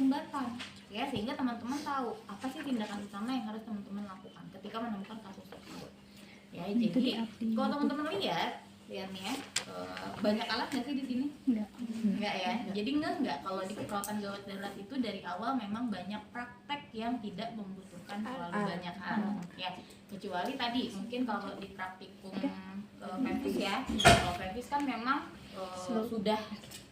jembatan ya, sehingga teman-teman tahu apa sih tindakan utama yang harus teman-teman lakukan ketika menemukan kasus tersebut ya. Jadi kalau teman-teman lihat nih ya, banyak alat nggak sih di sini? Enggak ya. Jadi enggak kalau di keperawatan gawat darurat itu dari awal memang banyak praktek yang tidak membutuhkan terlalu banyak hal ya, kecuali tadi mungkin kalau di praktikum Pempis ya, kalau Pempis kan memang sudah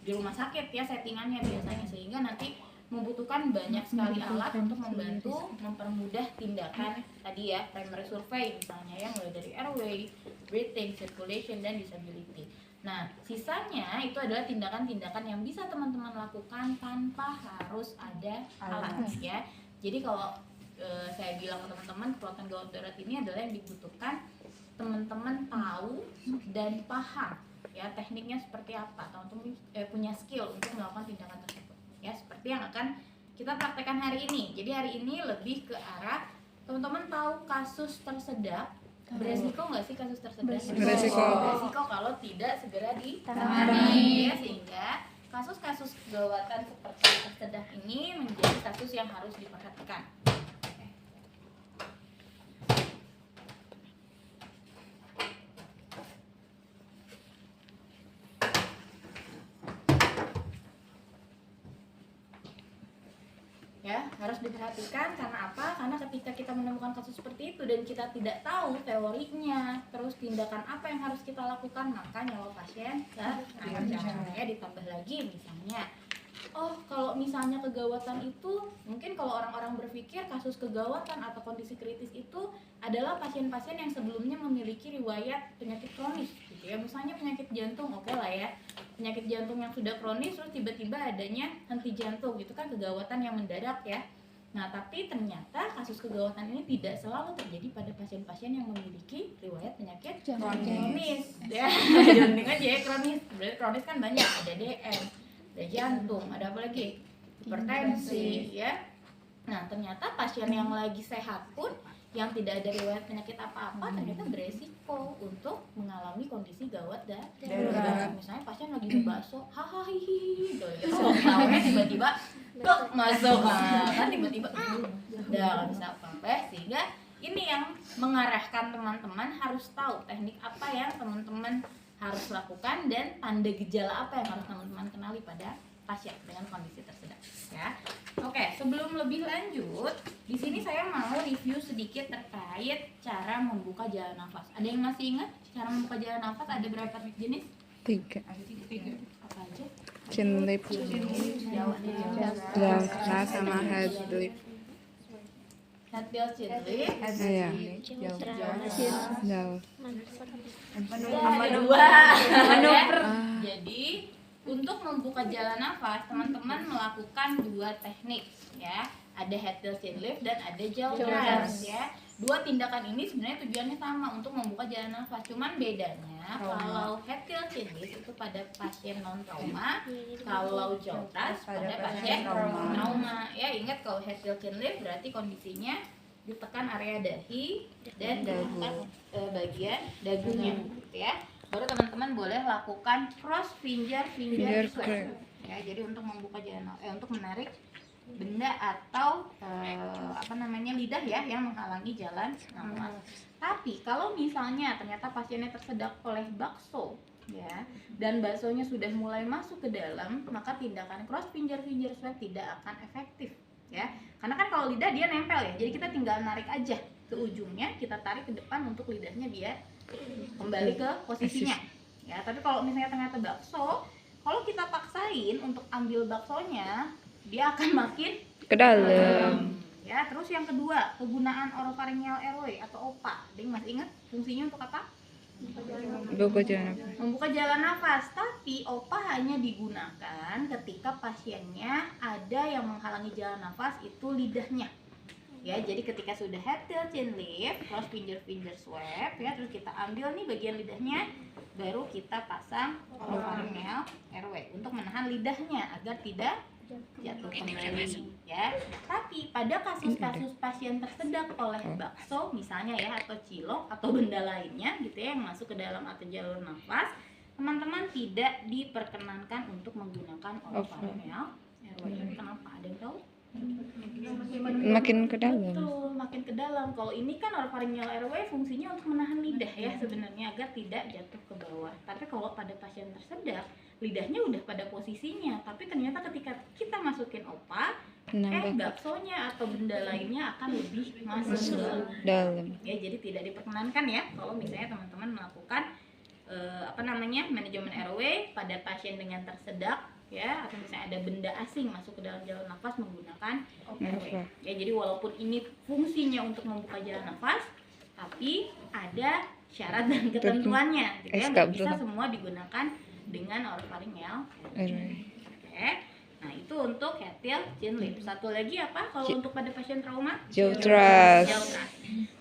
di rumah sakit ya settingannya biasanya, sehingga nanti membutuhkan banyak sekali alat untuk membantu mempermudah tindakan tadi ya, primary survey misalnya ya, mulai dari airway, breathing, circulation, dan disability. Nah, sisanya itu adalah tindakan-tindakan yang bisa teman-teman lakukan tanpa harus ada alat ya. Jadi kalau saya bilang ke teman-teman, keperawatan gawat darurat ini adalah yang dibutuhkan teman-teman tahu dan paham ya tekniknya seperti apa, teman-teman punya skill untuk melakukan tindakan tersebut ya, seperti yang akan kita praktekkan hari ini. Jadi hari ini lebih ke arah teman-teman tahu kasus tersedak beresiko nggak sih, kasus tersedak beresiko kalau tidak segera ditangani ya, sehingga kasus-kasus gawatan seperti tersedak ini menjadi kasus yang harus diperhatikan. Ya, harus diperhatikan karena apa? Karena ketika kita menemukan kasus seperti itu dan kita tidak tahu teorinya, terus tindakan apa yang harus kita lakukan, maka nyawa pasien terancam ya. Ditambah lagi misalnya, oh kalau misalnya kegawatan itu, mungkin kalau orang-orang berpikir kasus kegawatan atau kondisi kritis itu adalah pasien-pasien yang sebelumnya memiliki riwayat penyakit kronis gitu ya, misalnya penyakit jantung, oke lah ya, penyakit jantung yang sudah kronis terus tiba-tiba adanya henti jantung, gitu kan kegawatan yang mendadak ya. Nah tapi ternyata kasus kegawatan ini tidak selalu terjadi pada pasien-pasien yang memiliki riwayat penyakit kronis ya. Jantung aja ya kronis, berarti kronis kan banyak, ada DM, ada jantung, ada apa lagi, hipertensi ya. Nah ternyata pasien yang lagi sehat pun yang tidak ada riwayat penyakit apa-apa ternyata beresiko untuk mengalami kondisi gawat darurat. Misalnya pasien lagi ngebakso, hahaha hihi, tiba-tiba kok masuk, kan tiba-tiba udah nggak bisa apa-apa, sehingga ini yang mengarahkan teman-teman harus tahu teknik apa yang teman-teman harus lakukan dan tanda gejala apa yang harus teman-teman kenali pada pasien dengan kondisi tersedak ya. Oke, sebelum lebih lanjut, di sini saya mau review sedikit terkait cara membuka jalan nafas. Ada yang masih ingat cara membuka jalan nafas ada berapa jenis? 3. Apa aja? Chin lip, diaphragma sama head lip. Head lip, chin lip, Jauh. sama dua. Jadi untuk membuka jalan nafas, teman-teman melakukan dua teknik ya. Ada head till chin lift dan ada jaw thrust ya. Dua tindakan ini sebenarnya tujuannya sama untuk membuka jalan nafas. Cuman bedanya kalau head till chin lift itu pada pasien non trauma, kalau jaw thrust pada pasien trauma. Ya, ingat kalau head till chin lift berarti kondisinya ditekan area dahi dan ditekan bagian dagunya gitu ya. Baru teman-teman boleh lakukan cross finger swipe ya. Jadi untuk membuka jalan untuk menarik benda atau lidah ya yang menghalangi jalan nafas. Tapi kalau misalnya ternyata pasiennya tersedak oleh bakso ya, dan baksonya sudah mulai masuk ke dalam, maka tindakan cross finger swipe tidak akan efektif ya. Karena kan kalau lidah dia nempel ya, jadi kita tinggal narik aja ke ujungnya, kita tarik ke depan untuk lidahnya biar kembali ke posisinya ya. Tapi kalau misalnya ternyata bakso, kalau kita paksain untuk ambil baksonya, dia akan makin Ke dalam. ya. Terus yang kedua, kegunaan oropharyngeal airway atau OPA. Ada yang masih ingat fungsinya untuk apa? Membuka jalan nafas. Tapi OPA hanya digunakan ketika pasiennya ada yang menghalangi jalan nafas, itu lidahnya ya. Jadi ketika sudah head till chin lift, cross finger swipe ya, terus kita ambil nih bagian lidahnya, baru kita pasang oropharyngeal airway untuk menahan lidahnya agar tidak jatuh kembali ya. Tapi pada kasus-kasus pasien tersedak oleh bakso misalnya ya, atau cilok atau benda lainnya gitu ya yang masuk ke dalam atau jalur nafas, teman-teman tidak diperkenankan untuk menggunakan oropharyngeal airway. Kenapa? Ada yang tahu? Makin ke dalam. Betul, makin ke dalam. Kalau ini kan oropharyngeal airway fungsinya untuk menahan lidah ya sebenarnya agar tidak jatuh ke bawah. Tapi kalau pada pasien tersedak, lidahnya udah pada posisinya, tapi ternyata ketika kita masukin opa, Nambah baksonya atau benda lainnya akan lebih masuk ke dalam. ya, jadi tidak diperkenankan ya kalau misalnya teman-teman melakukan manajemen airway pada pasien dengan tersedak ya, atau misalnya ada benda asing masuk ke dalam jalan nafas menggunakan airway ya. Jadi walaupun ini fungsinya untuk membuka jalan nafas, tapi ada syarat dan ketentuannya gitu ya, nggak bisa semua digunakan dengan oropharyngeal airway. Oke. Nah, itu untuk head, tail, chin, lip. Satu lagi apa kalau untuk pada pasien trauma? Jaw thrust. Jaw thrust.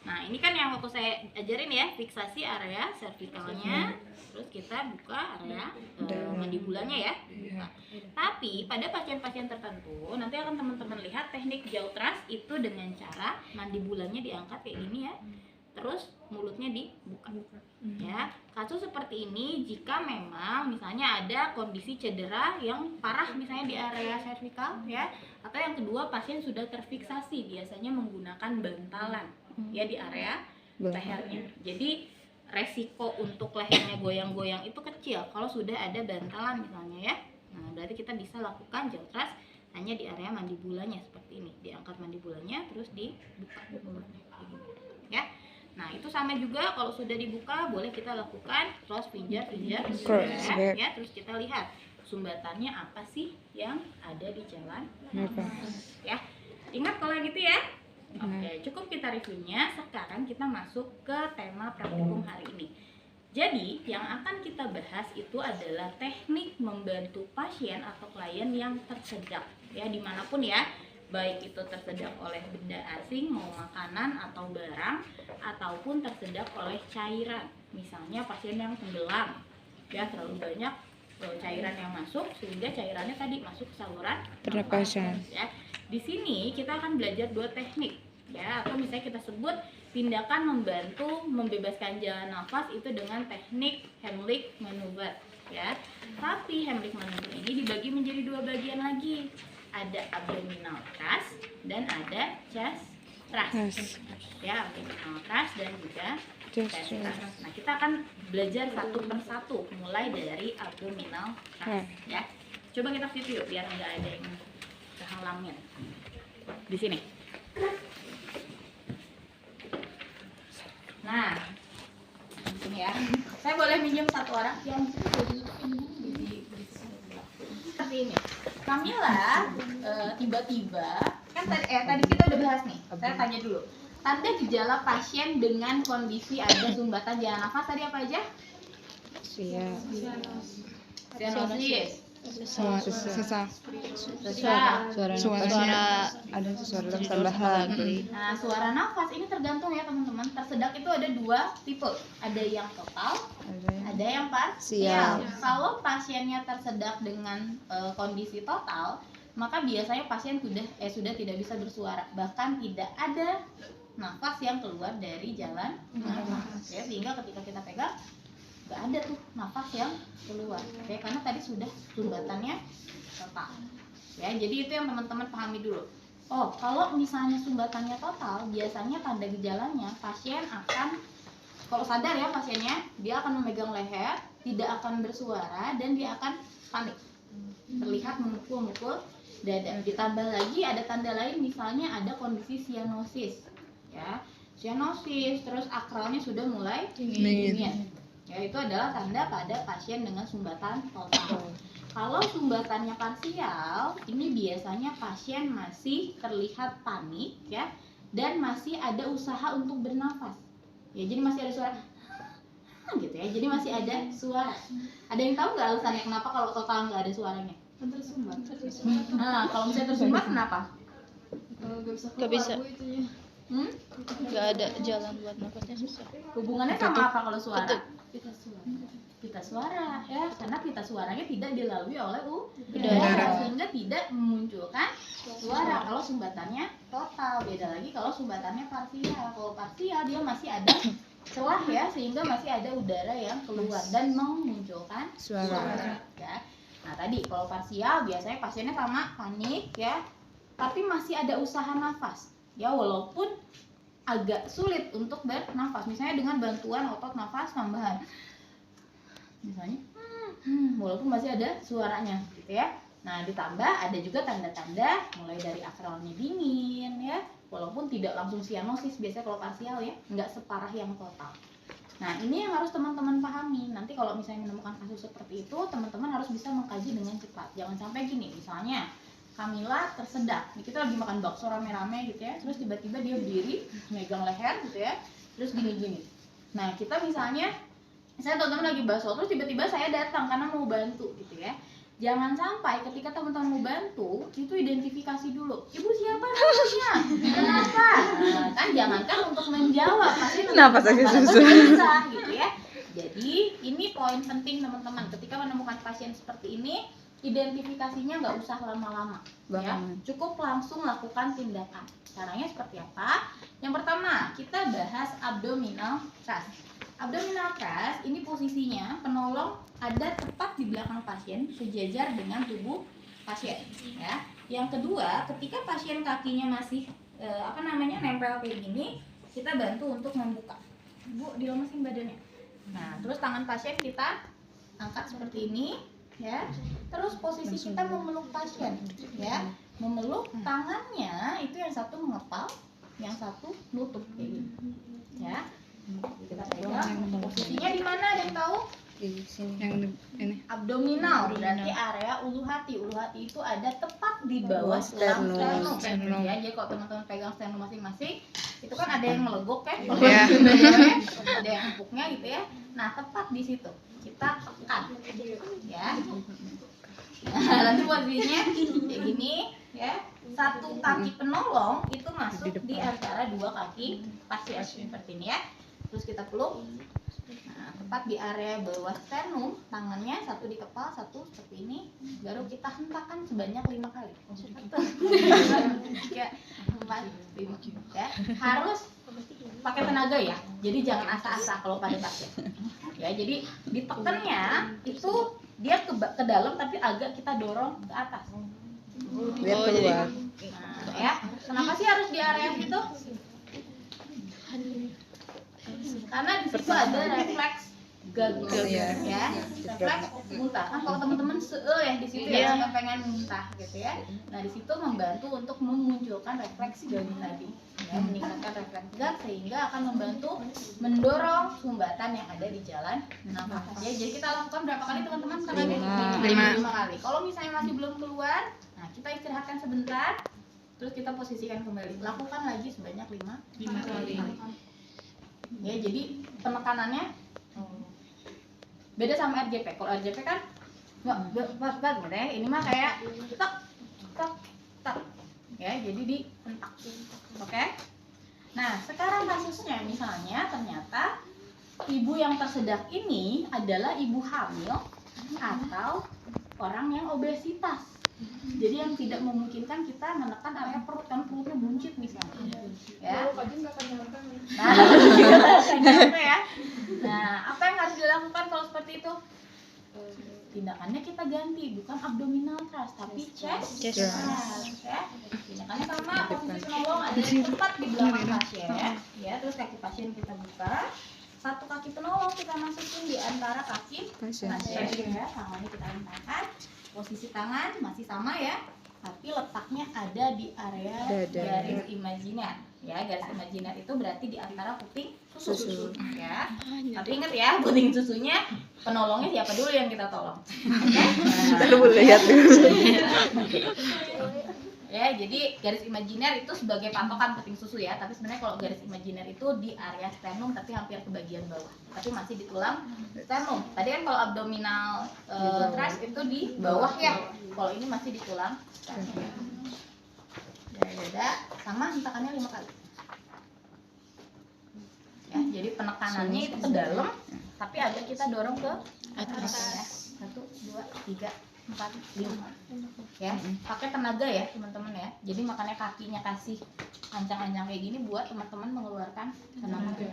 Nah, ini kan yang waktu saya ajarin ya, fiksasi area cervicalnya, terus kita buka area mandibulanya ya. Buka. Tapi pada pasien-pasien tertentu, nanti akan teman-teman lihat teknik jaw thrust itu dengan cara mandibulanya diangkat kayak gini ya. Terus mulutnya dibuka ya. Kasus seperti ini jika memang misalnya ada kondisi cedera yang parah misalnya di area cervical ya, atau yang kedua pasien sudah terfiksasi biasanya menggunakan bantalan ya di area lehernya. Jadi resiko untuk lehernya goyang-goyang itu kecil kalau sudah ada bantalan misalnya ya. Nah, berarti kita bisa lakukan jaw thrust hanya di area mandibulanya seperti ini. Diangkat mandibulanya terus dibuka mulutnya ya. Nah, itu sama juga kalau sudah dibuka boleh kita lakukan cross finger ya. Terus kita lihat sumbatannya apa sih yang ada di jalan nafas ya. Ingat kalau gitu ya. Oke, cukup kita reviewnya. Sekarang kita masuk ke tema praktikum hari ini. Jadi, yang akan kita bahas itu adalah teknik membantu pasien atau klien yang tersedak ya, dimanapun ya, baik itu tersedak oleh benda asing, mau makanan atau barang, ataupun tersedak oleh cairan. Misalnya pasien yang tenggelam ya, terlalu banyak cairan yang masuk sehingga cairannya tadi masuk ke saluran pernapasan ya. Di sini kita akan belajar dua teknik ya, atau misalnya kita sebut tindakan membantu membebaskan jalan nafas itu dengan teknik Heimlich maneuver ya. Tapi Heimlich maneuver ini dibagi menjadi dua bagian lagi. Ada abdominal thrust dan ada chest thrust ya, abdominal thrust dan juga chest thrust. Nah, kita akan belajar satu persatu mulai dari abdominal thrust ya. Coba kita view biar nggak ada yang kehalangin di sini. Nah, ini ya, saya boleh minjem satu orang yang seperti ini. Kamila tiba-tiba kan tadi kita udah bahas nih. Saya tanya dulu. Tanda gejala pasien dengan kondisi ada sumbatan jalan nafas tadi apa aja? Cyanosis. Sesak. Suara ada suara tambahan. Nah, suara nafas ini tergantung ya teman-teman. Tersedak itu ada dua tipe. Ada yang total, ada yang parsial. Kalau pasiennya tersedak dengan kondisi total, maka biasanya pasien sudah tidak bisa bersuara, bahkan tidak ada nafas yang keluar dari jalan nafas. Ya, sehingga ketika kita pegang nggak ada tuh nafas yang keluar ya, karena tadi sudah sumbatannya total ya. Jadi itu yang teman-teman pahami dulu. Oh, kalau misalnya sumbatannya total, biasanya tanda gejalanya pasien akan, kalau sadar ya pasiennya, dia akan memegang leher, tidak akan bersuara, dan dia akan panik, terlihat memukul-mukul dada. Ditambah lagi ada tanda lain, misalnya ada kondisi cyanosis ya, cyanosis, terus akralnya sudah mulai dingin. Ya, itu adalah tanda pada pasien dengan sumbatan total. Kalau sumbatannya parsial, ini biasanya pasien masih terlihat panik ya, dan masih ada usaha untuk bernafas. Ya, jadi masih ada suara gitu ya. Jadi masih ada suara. Ada yang tahu nggak alasannya kenapa kalau total nggak ada suaranya? Tersumbat. Nah, kalau misalnya tersumbat kenapa? Nggak bisa. Nggak ada jalan buat nafasnya, susah. Hubungannya sama apa kalau suara? Pita suara ya, karena pita suaranya tidak dilalui oleh udara sehingga tidak memunculkan suara kalau sumbatannya total. Beda lagi kalau sumbatannya parsial. Kalau parsial dia masih ada celah ya, sehingga masih ada udara yang keluar dan memunculkan suara ya. Nah, tadi kalau parsial biasanya pasiennya sama panik ya, tapi masih ada usaha nafas ya, walaupun agak sulit untuk bernafas, misalnya dengan bantuan otot nafas tambahan, misalnya walaupun masih ada suaranya gitu ya. Nah, ditambah ada juga tanda-tanda mulai dari akralnya dingin ya, walaupun tidak langsung sianosis, biasanya kalau parsial ya, nggak separah yang total. Nah, ini yang harus teman-teman pahami. Nanti kalau misalnya menemukan kasus seperti itu, teman-teman harus bisa mengkaji dengan cepat. Jangan sampai gini, misalnya Kamila tersedak, kita lagi makan bakso rame-rame gitu ya, terus tiba-tiba dia berdiri, megang leher gitu ya, terus gini-gini. Nah, kita misalnya teman-teman lagi bakso, terus tiba-tiba saya datang karena mau bantu gitu ya. Jangan sampai ketika teman-teman mau bantu, itu identifikasi dulu. Ibu siapa namanya? Kenapa? Nah, kan jangankan untuk menjawab, pasti Kenapa sakit susu? bisa gitu ya. Jadi ini poin penting teman-teman. Ketika menemukan pasien seperti ini, identifikasinya nggak usah lama-lama. Ya, cukup langsung lakukan tindakan. Caranya seperti apa? Yang pertama, kita bahas abdominal thrust. Abdominal thrust ini posisinya penolong ada tepat di belakang pasien, sejajar dengan tubuh pasien. Ya. Yang kedua, ketika pasien kakinya masih nempel kayak gini, kita bantu untuk membuka. Bu, dilemesin badannya. Nah, terus tangan pasien kita angkat seperti ini, ya. Terus posisi kita memeluk pasien, ya. Memeluk tangannya itu yang satu mengepal, yang satu nutup kayak gini. Ya. Kita pegang. Posisinya di mana? Ada yang tahu? Di sini. Yang ini. Abdominal, berarti area ulu hati. Ulu hati itu ada tepat di bawah Sternum. sternum. Ya, jadi kalau teman-teman pegang sternum masing-masing, itu kan ada yang melegok ya, Iya. ada yang empuknya gitu ya. Nah, tepat di situ kita tekan, ya. Nah, nanti posisinya kayak gini, ya. Satu kaki penolong itu masuk di antara dua kaki pasien seperti ini ya. Terus kita peluk. Nah, tepat di area bawah sternum, tangannya satu di kepala, satu seperti ini, baru kita hentakan sebanyak 5 kali. 1, 2, 3, 4, 5. Ya, harus pakai tenaga ya. Jadi jangan asa-asa kalau pada pasien. Ya, jadi ditekannya itu dia ke dalam tapi agak kita dorong ke atas. Biar keluar. Nah, ya. Kenapa sih harus di area situ? Karena di situ ada refleks gagal Iya. ya, refleks muntah. Kan kalau teman-teman ya di situ ya, sampai pengen muntah gitu ya. Nah, di situ membantu untuk memunculkan refleks gagal tadi, ya, meningkatkan refleks gag sehingga akan membantu mendorong sumbatan yang ada di jalan nafas. Ya, jadi kita lakukan berapa kali teman-teman? Sampai 5 kali. Kalau misalnya masih belum keluar, nah kita istirahatkan sebentar, terus kita posisikan kembali. Lakukan lagi sebanyak 5 kali. Ya, jadi penekanannya beda sama RJP. Kalau RJP kan nggak gitu ya. Ini mah kayak tak tak tak. Ya, jadi dihentak. Oke? Nah, sekarang kasusnya misalnya ternyata ibu yang tersedak ini adalah ibu hamil atau orang yang obesitas. Jadi yang tidak memungkinkan kita menekan area perut, kan perutnya buncit misalnya. Ya. Nah, ya. Nah, apa yang harus dilakukan kalau seperti itu? Tindakannya kita ganti, bukan abdominal thrust, tapi chest thrust. Ya. Tindakannya sama, posisi penolong ada di tepat di belakang pasien. Ya, terus kaki pasien kita buka. Satu kaki penolong kita masukin di antara kaki pasien. Ya, tangannya kita hentakan. Posisi tangan masih sama ya, tapi letaknya ada di area garis imajiner. Ya, garis imajiner itu berarti di antara puting susu. Ya. Tapi ingat ya, puting susunya penolongnya siapa dulu yang kita tolong. Baru boleh lihat dulu. Ya, jadi garis imajiner itu sebagai patokan puting susu ya, tapi sebenarnya kalau garis imajiner itu di area sternum tapi hampir ke bagian bawah, tapi masih di tulang sternum. Tadi kan kalau abdominal thrust itu di bawah ya, kalau ini masih di tulang sternum. Beda, sama hentakannya 5 kali. Ya, jadi penekanannya itu ke dalam, tapi agak kita dorong ke atas ya. 1, 2, 3, 4, 5. Ya, pakai tenaga ya teman-teman ya. Jadi makanya kakinya kasih ancang-ancang kayak gini buat teman-teman mengeluarkan tenaga.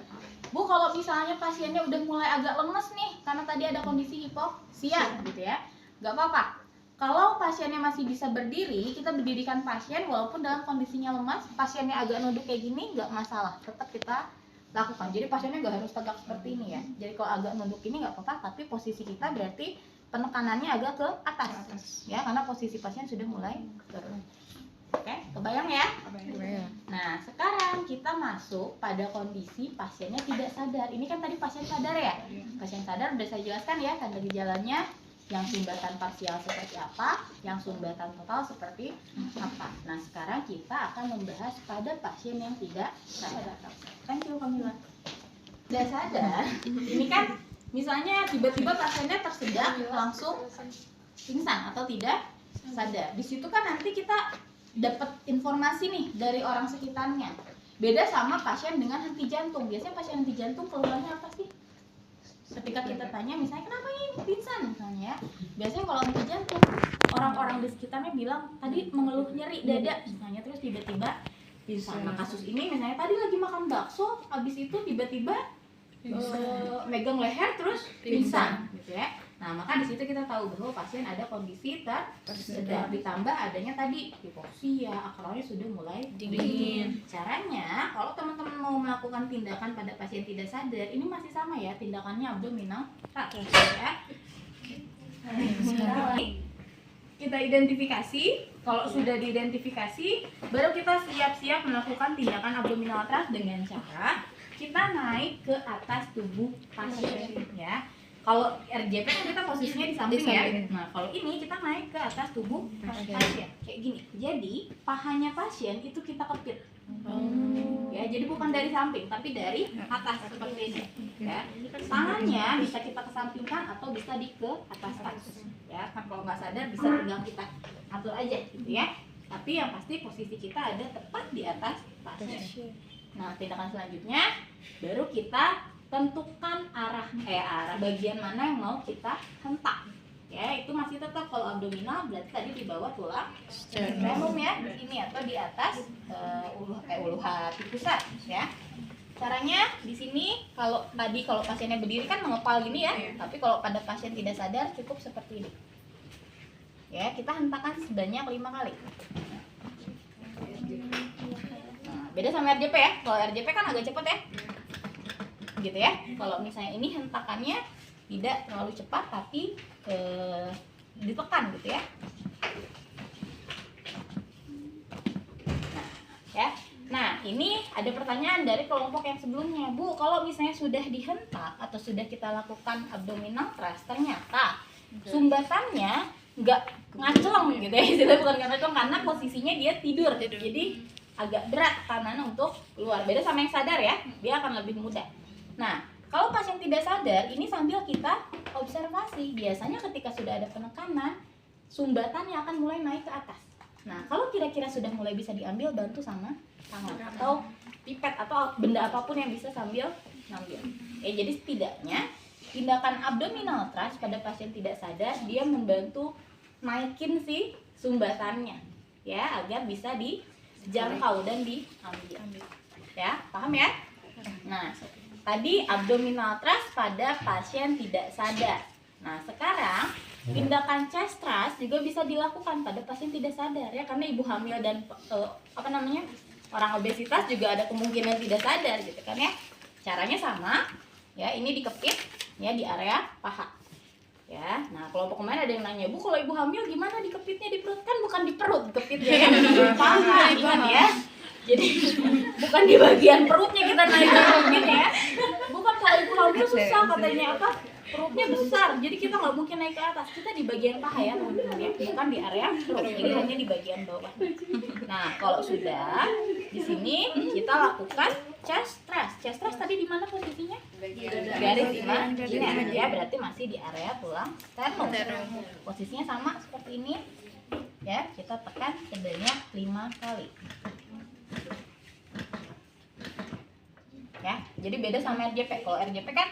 Bu, kalau misalnya pasiennya udah mulai agak lemes nih karena tadi ada kondisi hipoksia gitu ya, nggak apa-apa. Kalau pasiennya masih bisa berdiri, kita berdirikan pasien walaupun dalam kondisinya lemas, pasiennya agak nunduk kayak gini nggak masalah, tetap kita lakukan. Jadi pasiennya nggak harus tegak seperti ini ya. Jadi kalau agak nunduk ini nggak apa-apa, tapi posisi kita berarti penekanannya agak ke atas, ya, karena posisi pasien sudah mulai turun. Oke, kebayang ya? Nah, sekarang kita masuk pada kondisi pasiennya tidak sadar. Ini kan tadi pasien sadar ya? Pasien sadar udah saya jelaskan ya, tanda gejalanya. Yang sumbatan parsial seperti apa, yang sumbatan total seperti apa. Nah, sekarang kita akan membahas pada pasien yang tidak sadar. Thank you, Kamila. Tidak sadar, ini kan misalnya tiba-tiba pasiennya tersedak langsung pingsan atau tidak sadar. Di situ kan nanti kita dapat informasi nih dari orang sekitarnya. Beda sama pasien dengan henti jantung. Biasanya pasien henti jantung keluhannya apa sih? Ketika kita tanya misalnya kenapa ini pingsan misalnya ya, biasanya kalau henti jantung orang-orang di sekitarnya bilang tadi mengeluh nyeri dada misalnya, terus tiba-tiba pingsan. Nah, kasus ini misalnya tadi lagi makan bakso, habis itu tiba-tiba megang leher terus pingsan gitu ya. Nah, maka di situ kita tahu bahwa pasien ada kondisi tersedak, ditambah adanya tadi hipoksia, akralnya sudah mulai dingin. Caranya, kalau teman-teman mau melakukan tindakan pada pasien tidak sadar, ini masih sama ya, tindakannya abdominal ya. Kita identifikasi, kalau sudah diidentifikasi, baru kita siap-siap melakukan tindakan abdominal thrust dengan cara kita naik ke atas tubuh pasien ya. Kalau RJP kan kita posisinya di samping ya. Nah, kalau ini kita naik ke atas tubuh pasien kayak gini. Jadi pahanya pasien itu kita kepit. Ya, jadi bukan dari samping tapi dari atas seperti ini. Ya. Tangannya bisa kita kesampingkan atau bisa ke atas tas. Ya, kan kalau nggak sadar bisa tinggal kita atur aja gitu ya. Tapi yang pasti posisi kita ada tepat di atas pasien. Nah, tindakan selanjutnya baru kita tentukan arah bagian mana yang mau kita hentak. Ya, itu masih tetap kalau abdominal berarti tadi di bawah tulang sternum ya, di sini atau di atas ulu hati pusat ya. Caranya di sini kalau pasiennya berdiri kan mengepal gini ya, tapi kalau pada pasien tidak sadar cukup seperti ini. Ya, kita hentakan sebanyak 5 kali. Nah, beda sama RJP ya. Kalau RJP kan agak cepat ya. Gitu ya. Kalau misalnya ini hentakannya tidak terlalu cepat tapi ditekan gitu ya. Nah, ini ada pertanyaan dari kelompok yang sebelumnya. Bu, kalau misalnya sudah dihentak atau sudah kita lakukan abdominal thrust, ternyata sumbatannya nggak ngaceleng gitu ya. Istilahnya bukan nggak ngaceleng karena posisinya dia tidur. Jadi agak berat tekanan untuk keluar. Beda sama yang sadar ya, dia akan lebih mudah. Nah, kalau pasien tidak sadar, ini sambil kita observasi. Biasanya ketika sudah ada penekanan, sumbatannya akan mulai naik ke atas. Nah, kalau kira-kira sudah mulai bisa diambil, bantu sama tangan atau pipet atau benda apapun yang bisa sambil ngambil. Jadi setidaknya tindakan abdominal thrust pada pasien tidak sadar, dia membantu naikin si sumbatannya ya, agar bisa dijangkau dan diambil. Ya, paham ya? Nah, tadi abdominal thrust pada pasien tidak sadar. Nah, sekarang tindakan chest thrust juga bisa dilakukan pada pasien tidak sadar ya, karena ibu hamil dan orang obesitas juga ada kemungkinan tidak sadar gitu kan ya. Caranya sama ya, ini dikepit ya di area paha. Ya, nah kelompok kemarin ada yang nanya, Bu, kalau ibu hamil gimana dikepitnya di perut? Kan bukan di perut kepitnya ya, paha ingat ya. Jadi bukan di bagian perutnya kita naik ke perutnya ya. Bukan, kalau ibu hamil susah katanya apa? Perutnya besar, jadi kita nggak mungkin naik ke atas. Kita di bagian paha ya teman-teman ya, bukan di area perut. Jadi hanya di bagian bawah. Nah, kalau sudah di sini kita lakukan chest thrust. Chest thrust tadi di mana posisinya? Garis ini ya, berarti masih di area tulang sternum. Posisinya sama seperti ini. Ya, kita tekan sebanyak 5 kali. Ya, jadi beda sama RJP. Kalau RJP kan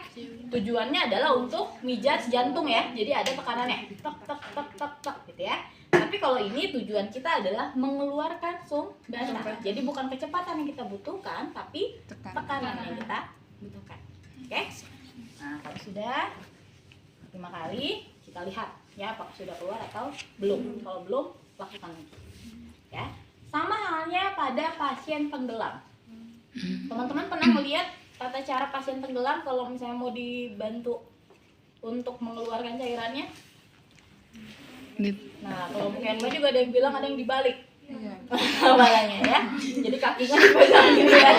tujuannya adalah untuk mijat jantung ya, jadi ada tekanannya tek tek tek tek tek gitu ya. Tapi kalau ini tujuan kita adalah mengeluarkan sumbatan. Jadi bukan kecepatan yang kita butuhkan, tapi tekanan yang kita butuhkan. Oke? Nah, kalau sudah 5 kali, kita lihat ya, apakah sudah keluar atau belum. Kalau belum, lakukan lagi. Ya, sama halnya pada pasien tenggelam. Teman-teman pernah melihat tata cara pasien tenggelam kalau misalnya mau dibantu untuk mengeluarkan cairannya? Nah, kalau mungkin juga ada yang bilang ada yang dibalik. Makanya ya, jadi kakinya dipegang gitu ya.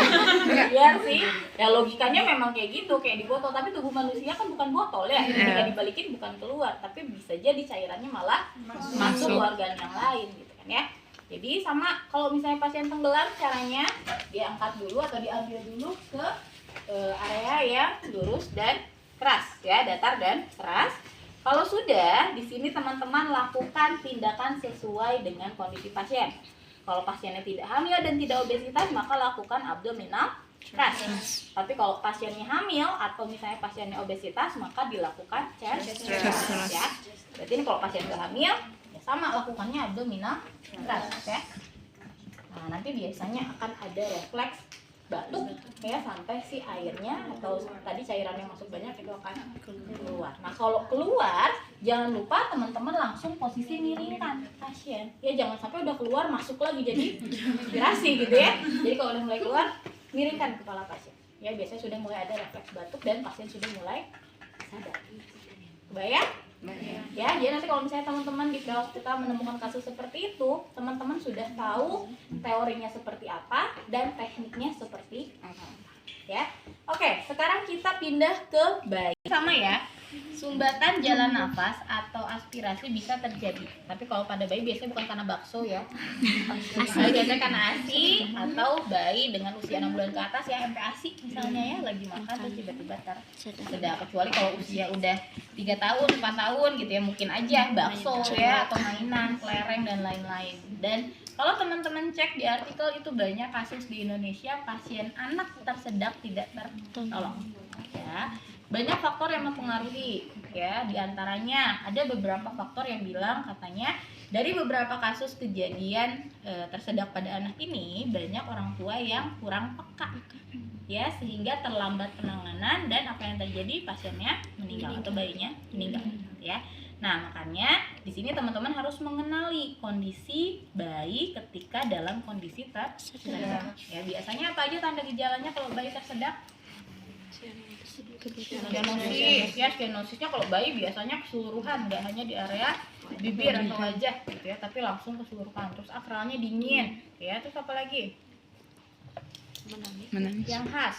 Iya sih, ya logikanya memang kayak gitu, kayak di botol, tapi tubuh manusia kan bukan botol ya. Ketika dibalikin bukan keluar, tapi bisa jadi cairannya malah masuk ke organ yang lain gitu kan ya. Jadi sama kalau misalnya pasien tenggelam, caranya diangkat dulu atau diambil dulu ke area yang lurus dan keras ya, datar dan keras. Kalau sudah, di sini teman-teman lakukan tindakan sesuai dengan kondisi pasien. Kalau pasiennya tidak hamil dan tidak obesitas, maka lakukan abdominal thrust. Tapi kalau pasiennya hamil atau misalnya pasiennya obesitas, maka dilakukan chest thrust ya. Berarti ini kalau pasien nggak hamil, ya sama lakukannya abdominal thrust ya. Nah, nanti biasanya akan ada refleks batuk ya, sampai si airnya atau tadi cairan yang masuk banyak itu akan keluar. Nah, kalau keluar jangan lupa teman-teman langsung posisi miringkan pasien ya, jangan sampai udah keluar masuk lagi jadi inspirasi gitu ya. Jadi kalau udah mulai keluar, miringkan kepala pasien ya, biasanya sudah mulai ada refleks batuk dan pasien sudah mulai sadar. Kebayang? Ya, jadi nanti kalau misalnya teman-teman di kelas kita menemukan kasus seperti itu, teman-teman sudah tahu teorinya seperti apa dan tekniknya seperti apa ya. Oke, sekarang kita pindah ke bayi. Sama ya, sumbatan jalan nafas atau aspirasi bisa terjadi, tapi kalau pada bayi biasanya bukan karena bakso ya. Biasanya karena ASI atau bayi dengan usia 6 bulan ke atas ya, MPASI misalnya ya, lagi makan terus tiba-tiba sedang. Kecuali kalau usia udah 3 tahun, 4 tahun gitu ya, mungkin aja bakso ya, atau mainan, kelereng dan lain-lain. Dan kalau teman-teman cek di artikel itu banyak kasus di Indonesia pasien anak tersedak tidak tertolong ya. Banyak faktor yang mempengaruhi ya, diantaranya ada beberapa faktor yang bilang katanya dari beberapa kasus kejadian tersedak pada anak ini banyak orang tua yang kurang peka ya, sehingga terlambat penanganan dan apa yang terjadi, pasiennya meninggal atau bayinya meninggal ya. Nah, makanya di sini teman-teman harus mengenali kondisi bayi ketika dalam kondisi tersedak ya. Biasanya apa aja tanda gejalanya kalau bayi tersedak? Stenosis ya, stenosisnya kalau bayi biasanya keseluruhan, nggak hanya di area bibir atau wajah gitu ya, tapi langsung keseluruhan. Terus akralnya dingin ya. Terus apa lagi? Menangis. Yang khas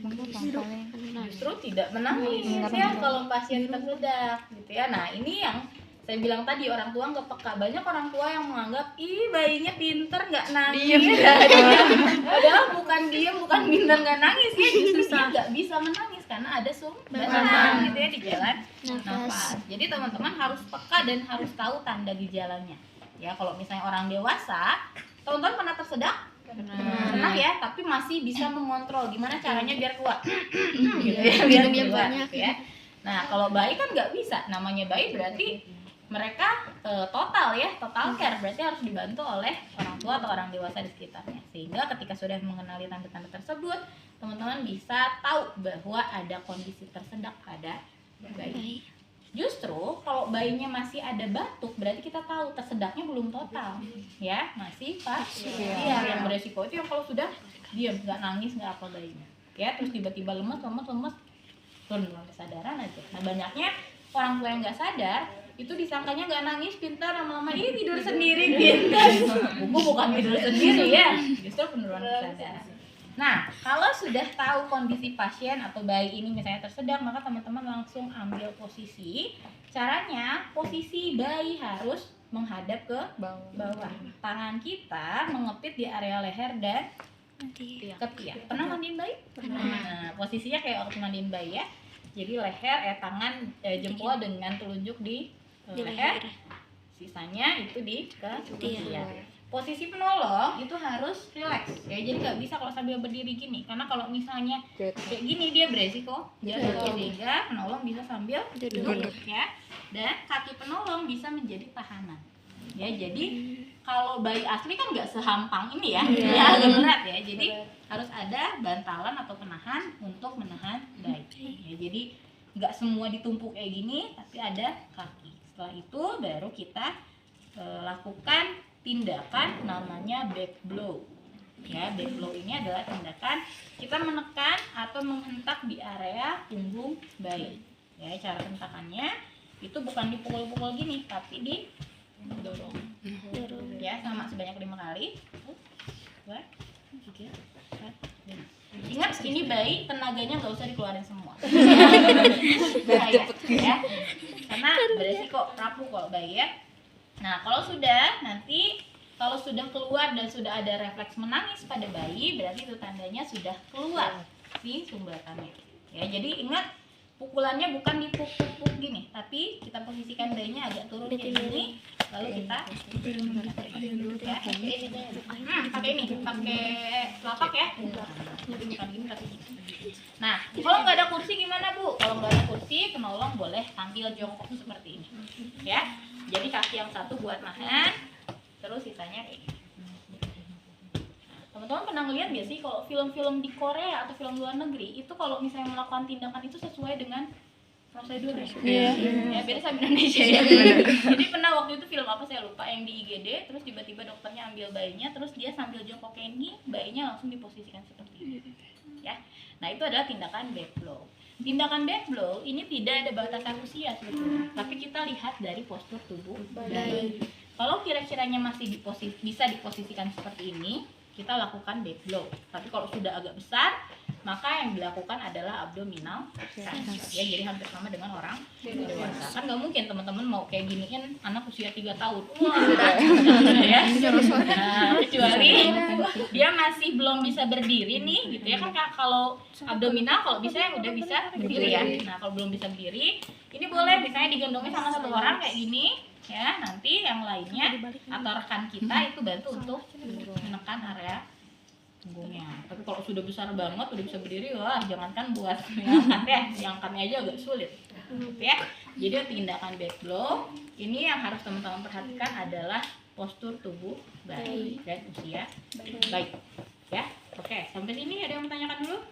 justru tidak menangis ya kalau pasien tersedak gitu ya. Nah, ini yang saya bilang tadi, orang tua nggak peka. Banyak orang tua yang menganggap ih bayinya pinter nggak nangis, padahal bukan diem, bukan pinter nggak nangis ya, justru dia nggak bisa menangis karena ada sumbatan gitu ya di jalan nafas. Jadi teman-teman harus peka dan harus tahu tanda gejalanya ya. Kalau misalnya orang dewasa, teman-teman pernah tersedak? Pernah ya, tapi masih bisa mengontrol gimana caranya biar keluar gitu ya, biar keluar gitu ya. Nah, kalau bayi kan nggak bisa, namanya bayi berarti mereka total care, berarti harus dibantu oleh orang tua atau orang dewasa di sekitarnya, sehingga ketika sudah mengenali tanda-tanda tersebut, teman-teman bisa tahu bahwa ada kondisi tersedak pada bayi. Justru kalau bayinya masih ada batuk, berarti kita tahu tersedaknya belum total ya, masih parsial. Yang beresiko itu yang kalau sudah diam, nggak nangis, nggak apa bayinya ya, terus tiba-tiba lemes turun kesadaran aja. Nah, banyaknya orang tua yang nggak sadar itu disangkanya nggak nangis, pintar, lama-lama ini tidur sendiri pintar. Bukan tidur sendiri ya, justru penurunan kesadaran. Nah, kalau sudah tahu kondisi pasien atau bayi ini misalnya tersedak, maka teman-teman langsung ambil posisi. Caranya, posisi bayi harus menghadap ke bawah. Tangan kita mengepit di area leher dan ketiak. Pernah mandiin bayi? Pernah. Nah, posisinya kayak waktu mandiin bayi ya. Jadi leher, tangan, jempol dengan telunjuk di leher, sisanya itu di ketiak. Posisi penolong itu harus rileks ya, jadi nggak bisa kalau sambil berdiri gini, karena kalau misalnya kayak gini dia beresiko jatuh. Sehingga penolong bisa sambil duduk ya, dan kaki penolong bisa menjadi tahanan ya. Jadi kalau bayi asli kan nggak sehampang ini ya, ya agak berat ya, jadi harus ada bantalan atau penahan untuk menahan bayi ya. Jadi nggak semua ditumpuk kayak gini, tapi ada kaki. Setelah itu baru kita lakukan tindakan namanya back blow. Ya, back blow ini adalah tindakan kita menekan atau menghentak di area punggung bayi. Ya, cara hentakannya itu bukan dipukul-pukul gini, tapi didorong. Ya, sama sebanyak 5 kali. 2, 3, 4, 5. Ingat, ini bayi tenaganya nggak usah dikeluarin semua. Bahaya, ya. Karena beresiko rapuh kalau bayi ya. Nah, kalau sudah keluar dan sudah ada refleks menangis pada bayi, berarti itu tandanya sudah keluar si sumbatannya. Ya, jadi ingat, pukulannya bukan dipuk-puk gini, tapi kita posisikan bayinya agak turun kayak gini, lalu kita ya, pakai ini, pakai telapak ya. Bukan gini tapi gini. Nah, kalau nggak ada kursi gimana Bu? Kalau nggak ada kursi, penolong boleh tampil jongkok seperti ini. Ya, jadi kaki yang satu buat nahan, terus sisanya kayak gini. Teman-teman pernah ngeliat gak sih kalau film-film di Korea atau film luar negeri itu kalau misalnya melakukan tindakan itu sesuai dengan prosedur ya? Ya, beda sama Indonesia ya. Jadi pernah waktu itu film apa saya lupa yang di IGD, terus tiba-tiba dokternya ambil bayinya, terus dia sambil jongkok kayak ini, bayinya langsung diposisikan seperti ini. Ya, nah itu adalah tindakan back blow. Tindakan back blow ini tidak ada batasan usia sebetulnya, tapi kita lihat dari postur tubuh bayi. Kalau kira-kiranya masih bisa diposisikan seperti ini, kita lakukan back blow. Tapi kalau sudah agak besar, maka yang dilakukan adalah abdominal extension. Ya, jadi hampir sama dengan orang dewasa. Kan nggak mungkin teman-teman mau kayak giniin anak usia 3 tahun. Wah, ya. Nah, kecuali dia masih belum bisa berdiri nih, gitu ya kan. Kalau abdominal kalau bisa yang udah bisa berdiri ya. Nah, kalau belum bisa berdiri, ini boleh misalnya digendongin sama satu orang kayak gini. Ya, nanti yang lainnya atau rekan kita itu bantu untuk menekan area punggungnya. Tapi kalau sudah besar banget, udah bisa berdiri, wah jangankan buat ngangkatnya aja agak sulit. Ya, jadi tindakan back blow ini yang harus teman-teman perhatikan adalah postur tubuh bayi dan usia bayi. Ya, oke, sampai sini ada yang bertanyakan dulu?